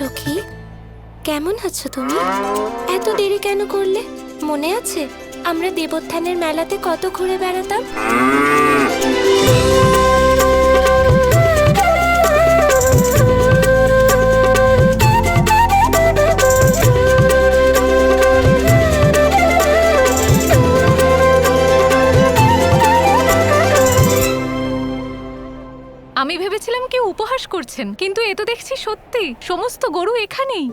সখী, কেমন আছো তুমি? এত দেরি কেন করলে? মনে আছে আমরা দেবোত্থানের মেলাতে কত ঘুরে বেড়াতাম? আমি ভেবেছিলাম কেউ উপহাস করছেন, কিন্তু এ তো দেখছি সত্যি, সমস্ত গরু এখানেই।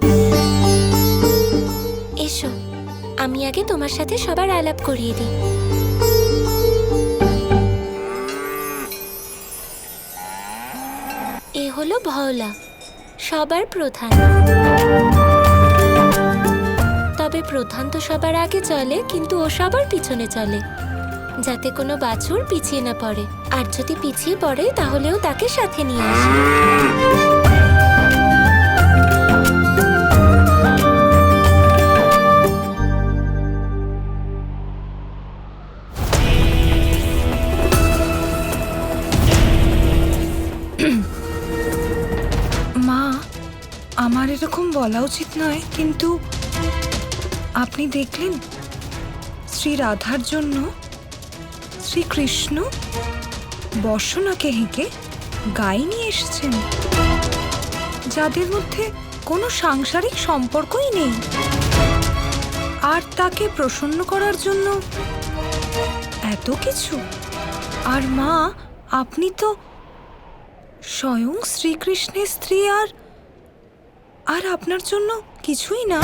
এসো, আমি আগে তোমার সাথে সবার আলাপ করিয়ে দিই। এ হলো ভওলা, সবার প্রধান। তবে প্রধান তো সবার আগে চলে, কিন্তু ও সবার পিছনে চলে, যাতে কোনো বাছুর পিছিয়ে না পড়ে। আর যদি পিছিয়ে পড়ে তাহলেও তাকে সাথে নিয়ে আসে। মা, আমার এরকম বলা উচিত নয়, কিন্তু আপনি দেখলেন শ্রী রাধার জন্য শ্রীকৃষ্ণ বর্ষণাকে হেঁকে গাই নিয়ে এসেছেন, যাদের মধ্যে কোনো সাংসারিক সম্পর্কই নেই। আর তাকে প্রসন্ন করার জন্য এত কিছু। আর মা, আপনি তো স্বয়ং শ্রীকৃষ্ণের স্ত্রী, আর আপনার জন্য কিছুই না।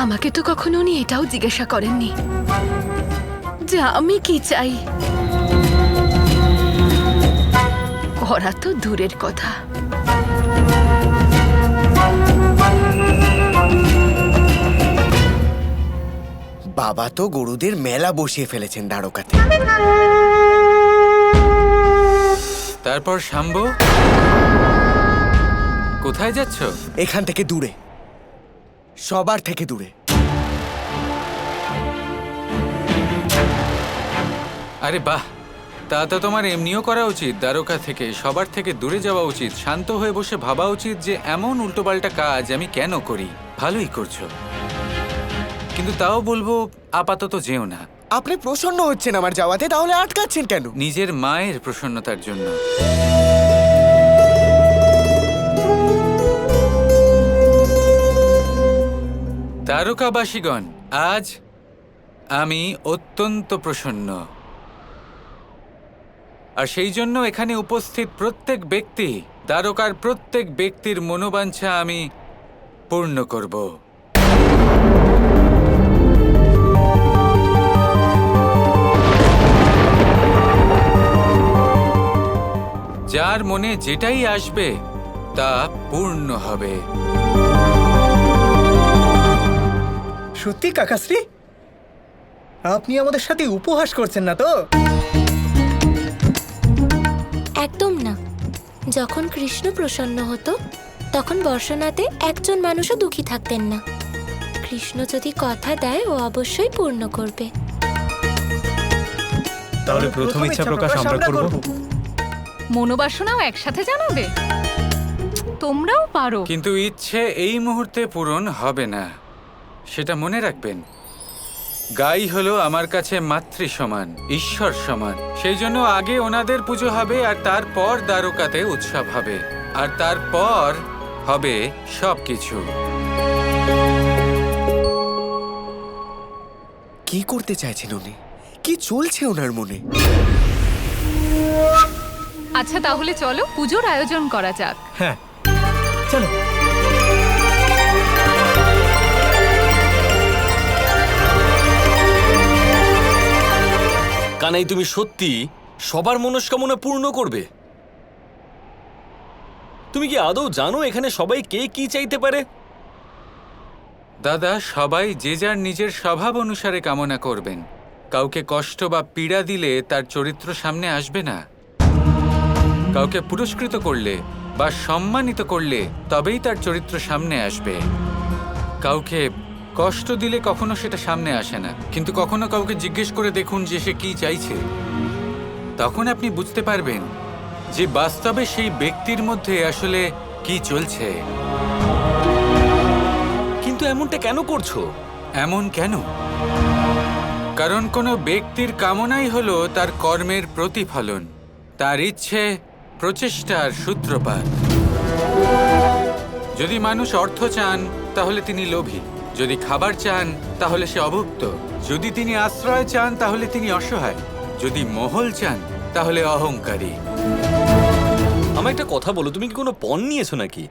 আমাকে তো কখনো উনি এটাও জিজ্ঞাসা করেননি যে আমি কি চাই। করা তো দূরের কথা। বাবা তো গরুদের মেলা বসিয়ে ফেলেছেন দ্বারকাতে। তারপর শাম্ব, কোথায় যাচ্ছ? এখান থেকে দূরে, সবার থেকে দূরে। আরে বাহ, তা তো তোমার এমনিও করা উচিত। দ্বারকা থেকে সবার থেকে দূরে যাওয়া উচিত। শান্ত হয়ে বসে ভাবা উচিত যে এমন উল্টোপাল্টা কাজ আমি কেন করি। ভালোই করছো, কিন্তু তাও বলবো আপাতত যেও না। আপনি প্রসন্ন হচ্ছেন আমার যাওয়াতে, তাহলে আটকাচ্ছেন কেন? নিজের মায়ের প্রসন্নতার জন্য। দ্বারকাবাসীগণ, আজ আমি অত্যন্ত প্রসন্ন, আর সেই জন্য এখানে উপস্থিত প্রত্যেক ব্যক্তি, দ্বারকার প্রত্যেক ব্যক্তির মনোবাঞ্ছা আমি পূর্ণ করব। যার মনে যেটাই আসবে তা পূর্ণ হবে। সত্যি কাকাশ্রী, আপনি আমাদের সাথে উপহাস করছেন না তো? একদম না। যখন কৃষ্ণ প্রসন্ন হতো তখন বর্ষণাতে একজন মানুষও দুঃখী থাকতেন না। কৃষ্ণ যদি কথা দেয় ও অবশ্যই পূর্ণ করবে। তাহলে প্রথম ইচ্ছা প্রকাশ আমরা করব। মনোবাসনাও একসাথে জানাবে? তোমরাও পারো। কিন্তু ইচ্ছে এই মুহূর্তে পূরণ হবে না, সেটা মনে রাখবেন। গাই হলো আমার কাছে মাতৃ সমান, ঈশ্বর সমান। সেই জন্য আগে ওনাদের পুজো হবে, আর তারপর দ্বারকাতে উৎসব হবে, আর তারপর হবে সবকিছু। কি করতে চাইছেন উনি? কি চলছে ওনার মনে? আচ্ছা, তাহলে চলো পুজোর আয়োজন করা যাক। হ্যাঁ, চলো। কানাই, তুমি সত্যি সবার মনস্কামনা পূর্ণ করবে? তুমি কি আদৌ জানো এখানে সবাই কে কি চাইতে পারে? দাদা, সবাই যে যার নিজের স্বভাব অনুসারে কামনা করবেন। কাউকে কষ্ট বা পীড়া দিলে তার চরিত্র সামনে আসবে না। কাউকে পুরস্কৃত করলে বা সম্মানিত করলে তবেই তার চরিত্র সামনে আসবে। কাউকে কষ্ট দিলে কখনো সেটা সামনে আসে না, কিন্তু কখনো কাউকে জিজ্ঞেস করে দেখুন যে সে কি চাইছে। তখন আপনি বুঝতে পারবেন যে বাস্তবে সেই ব্যক্তির মধ্যে আসলে কি চলছে। কিন্তু এমনটা কেন করছো? এমন কেন? কারণ কোনো ব্যক্তির কামনাই হলো তার কর্মের প্রতিফলন, তার ইচ্ছে প্রচেষ্টার সূত্রপাত। যদি মানুষ অর্থ চান তাহলে তিনি লোভী, যদি খাবার চান তাহলে সে অভুক্ত, যদি তিনি আশ্রয় চান তাহলে তিনি অসহায়, যদি মহল চান তাহলে অহংকারী। আমার একটা কথা বলো, তুমি কি কোনো পণ নিয়েছো নাকি?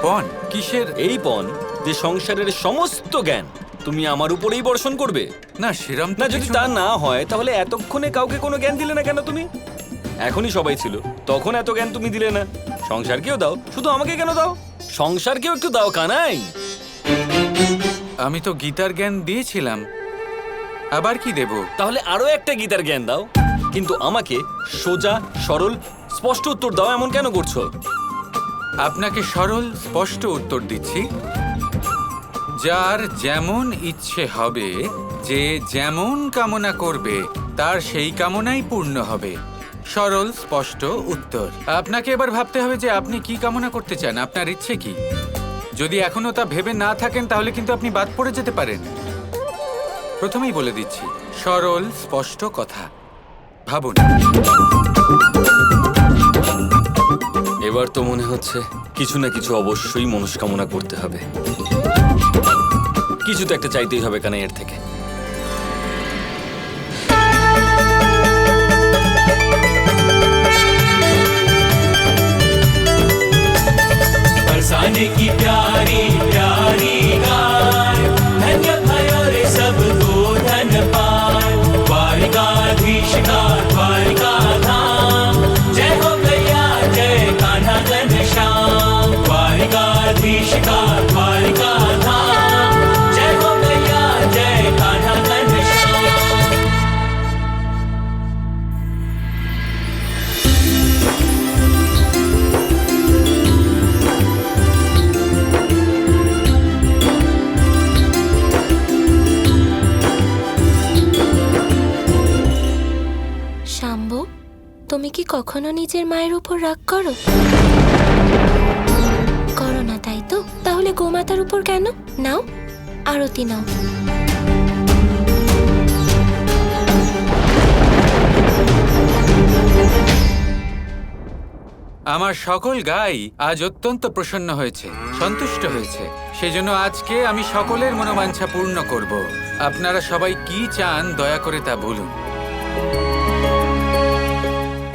পণ? কিসের? এই পণ যে সংসারের সমস্ত জ্ঞান তুমি আমার উপরেই বর্ষণ করবে। না, সেরম তো না, যদি কিছু তা না। না হয় তাহলে এতক্ষণে কাউকে কোনো জ্ঞান দিলে না কেন তুমি? এখনই সবাই ছিল, তখন এত জ্ঞান তুমি দিলে না। সংসারকেও দাও, শুধু আমাকে কেন দাও? সংসারকেও একটু দাও কানাই। আমি তো গীতার জ্ঞান দিয়েছিলাম, আবার কি দেব? তাহলে আরো একটা গীতার জ্ঞান দাও, কিন্তু আমাকে সোজা সরল স্পষ্ট উত্তর দাও। এমন কেন করছো? আপনাকে সরল স্পষ্ট উত্তর দিচ্ছি। যার যেমন ইচ্ছে হবে, যে যেমন কামনা করবে, তার সেই কামনাই পূর্ণ হবে। সরল স্পষ্ট উত্তর। আপনাকে এবার ভাবতে হবে যে আপনি কি কামনা করতে চান, আপনার ইচ্ছে কি। যদি এখনো তা ভেবে না থাকেন তাহলে কিন্তু আপনি বাদ পড়ে যেতে পারেন। প্রথমেই বলে দিচ্ছি, সরল স্পষ্ট কথা। ভাবুন। এবার তো মনে হচ্ছে কিছু না কিছু অবশ্যই মনস্কামনা করতে হবে। কিছু তো একটা চাইতেই হবে কানাইয়ের থেকে। बरसाने की प्यारी प्यारी गाय, धन्य भयो रे सबको धन पाए। द्वारिकाधीश का द्वारिका धाम, जय हो गया जय कान्हा घनश्याम। द्वारिकाधीश का द्वारिका धाम, जय हो गया जय कान्हा घनश्याम। শাম্বু, তুমি কি কখনো নিজের মায়ের উপর রাগ করো? করো না, তাই তো? তাহলে গোমাতার উপর কেন? নাও, আরতি নাও। আমার সকল গাই আজ অত্যন্ত প্রসন্ন হয়েছে, সন্তুষ্ট হয়েছে। সেজন্য আজকে আমি সকলের মনোবাঞ্ছা পূর্ণ করব। আপনারা সবাই কি চান দয়া করে তা বলুন।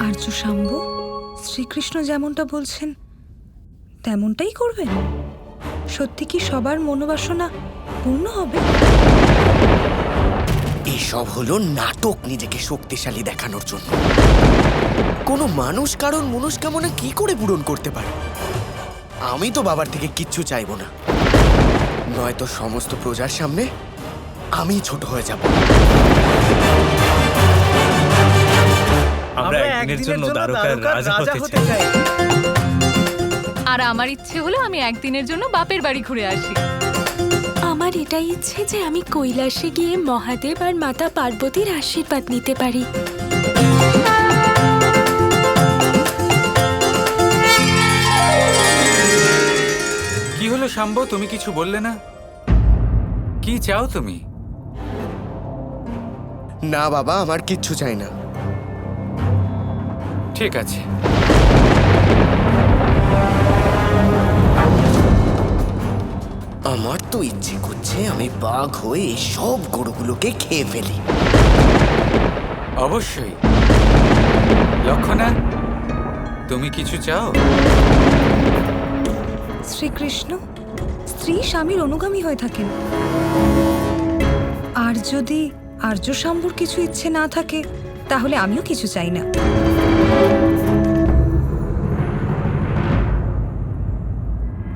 আর্য শাম্বু, শ্রীকৃষ্ণ যেমনটা বলছেন তেমনটাই করবেন? সত্যি কি সবার মনোবাসনা পূর্ণ হবে? এসব হলো নাটক, নিজেকে শক্তিশালী দেখানোর জন্য। কোনো মানুষ কারণ মনস্কামনা কি করে পূরণ করতে পারে? আমি তো বাবার থেকে কিচ্ছু চাইবো না, নয়তো সমস্ত প্রজার সামনে আমি ছোট হয়ে যাব। আমরা একদিনের জন্য দ্বারকার রাজা হতে চাই। আর আমার ইচ্ছে হলো আমি একদিনের জন্য বাপের বাড়ি ঘুরে আসি। আমার এটাই ইচ্ছে যে আমি কৈলাসে গিয়ে মহাদেব আর মাতা পার্বতীর আশীর্বাদ নিতে পারি। কি হলো শাম্ব, তুমি কিছু বললে না? কি চাও তুমি? না বাবা, আমার কিচ্ছু চাই না। ঠিক আছে, আমার তো ইচ্ছে করছে আমি বাঘ হয়ে এই সব গরুগুলোকে খেয়ে ফেলি। অবশ্যই। লক্ষণা, তুমি কিছু চাও? শ্রীকৃষ্ণ স্ত্রী স্বামীর অনুগামী হয়ে থাকেন। আর যদি আর্য শাম্বুর কিছু ইচ্ছে না থাকে তাহলে আমিও কিছু চাই না।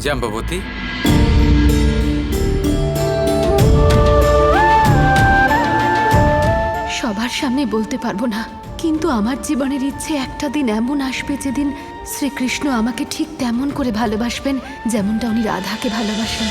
জাম্ববতী, সবার সামনে বলতে পারবো না, কিন্তু আমার জীবনের ইচ্ছে একটা দিন এমন আসবে যেদিন শ্রীকৃষ্ণ আমাকে ঠিক তেমন করে ভালোবাসবেন যেমনটা উনি রাধাকে ভালোবাসেন।